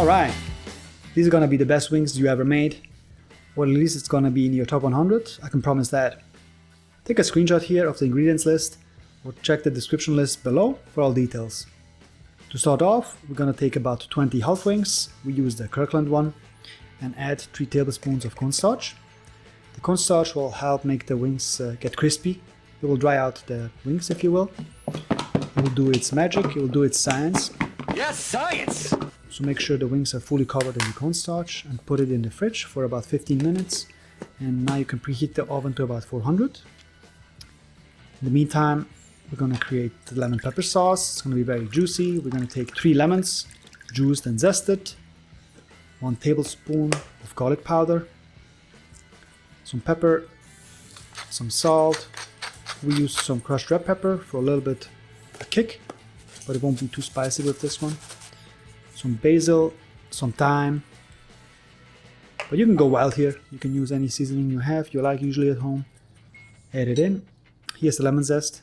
Alright, these are gonna be the best wings you ever made, or at least it's gonna be in your top 100, I can promise that. Take a screenshot here of the ingredients list, or check the description list below for all details. To start off, we're gonna take about 20 half wings, we use the Kirkland one, and add 3 tablespoons of cornstarch. The cornstarch will help make the wings get crispy. It will dry out the wings, if you will. It will do its magic, it will do its science. Yes, science! So make sure the wings are fully covered in the cornstarch and put it in the fridge for about 15 minutes. And now you can preheat the oven to about 400. In the meantime, we're going to create the lemon pepper sauce. It's going to be very juicy. We're going to take 3 lemons, juiced and zested, 1 tablespoon of garlic powder, some pepper, some salt. We use some crushed red pepper for a little bit of a kick, but it won't be too spicy with this one. Some basil, some thyme. But you can go wild here. You can use any seasoning you have, you like usually at home. Add it in. Here's the lemon zest.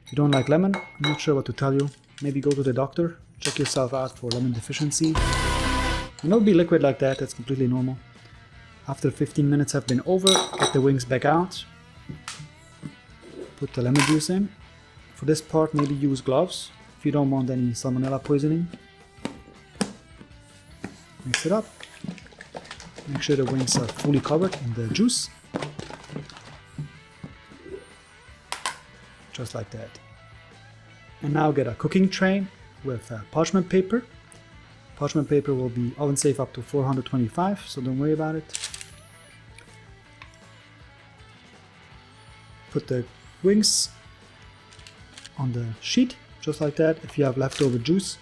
If you don't like lemon, I'm not sure what to tell you. Maybe go to the doctor, check yourself out for lemon deficiency. And it'll be liquid like that, that's completely normal. After 15 minutes have been over, get the wings back out. Put the lemon juice in. For this part, maybe use gloves if you don't want any salmonella poisoning. Mix it up. Make sure the wings are fully covered in the juice. Just like that. And now get a cooking tray with parchment paper. Parchment paper will be oven safe up to 425, so don't worry about it. Put the wings on the sheet, just like that. If you have leftover juice,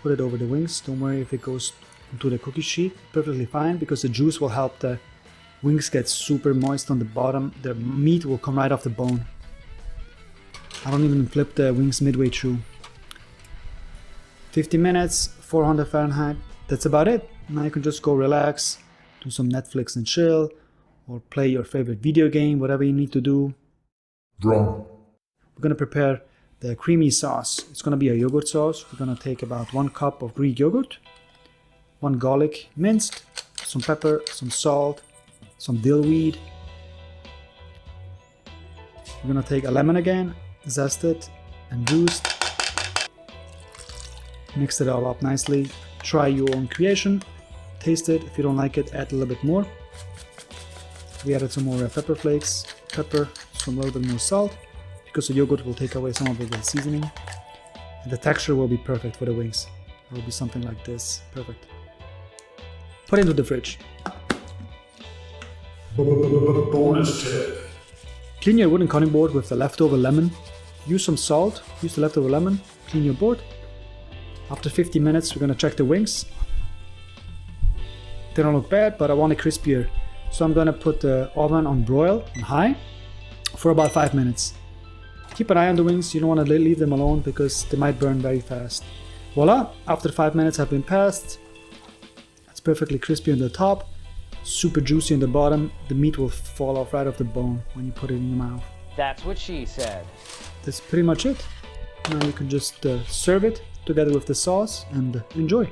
put it over the wings. Don't worry if it goes onto the cookie sheet, perfectly fine, because the juice will help the wings get super moist on the bottom. The meat will come right off the bone. I don't even flip the wings midway through. 50 minutes, 400 Fahrenheit, that's about it. Now you can just go relax, do some Netflix and chill, or play your favorite video game, whatever you need to do. Wrong. We're gonna prepare the creamy sauce. It's gonna be a yogurt sauce. We're gonna take about 1 cup of Greek yogurt, 1 garlic minced, some pepper, some salt, some dill weed. We're gonna take a lemon again, zested and juiced. Mix it all up nicely. Try your own creation. Taste it. If you don't like it, add a little bit more. We added some more pepper flakes, pepper, some little bit more salt, because the yogurt will take away some of the seasoning. And the texture will be perfect for the wings. It will be something like this. Perfect. Put it into the fridge. Bonus tip. Clean your wooden cutting board with the leftover lemon. Use some salt, use the leftover lemon, clean your board. After 50 minutes, we're gonna check the wings. They don't look bad, but I want it crispier. So I'm gonna put the oven on broil, on high, for about 5 minutes. Keep an eye on the wings, you don't wanna leave them alone because they might burn very fast. Voila, after 5 minutes have been passed, it's perfectly crispy on the top, super juicy on the bottom. The meat will fall off right off the bone when you put it in your mouth. That's what she said. That's pretty much it. Now you can just serve it together with the sauce and enjoy.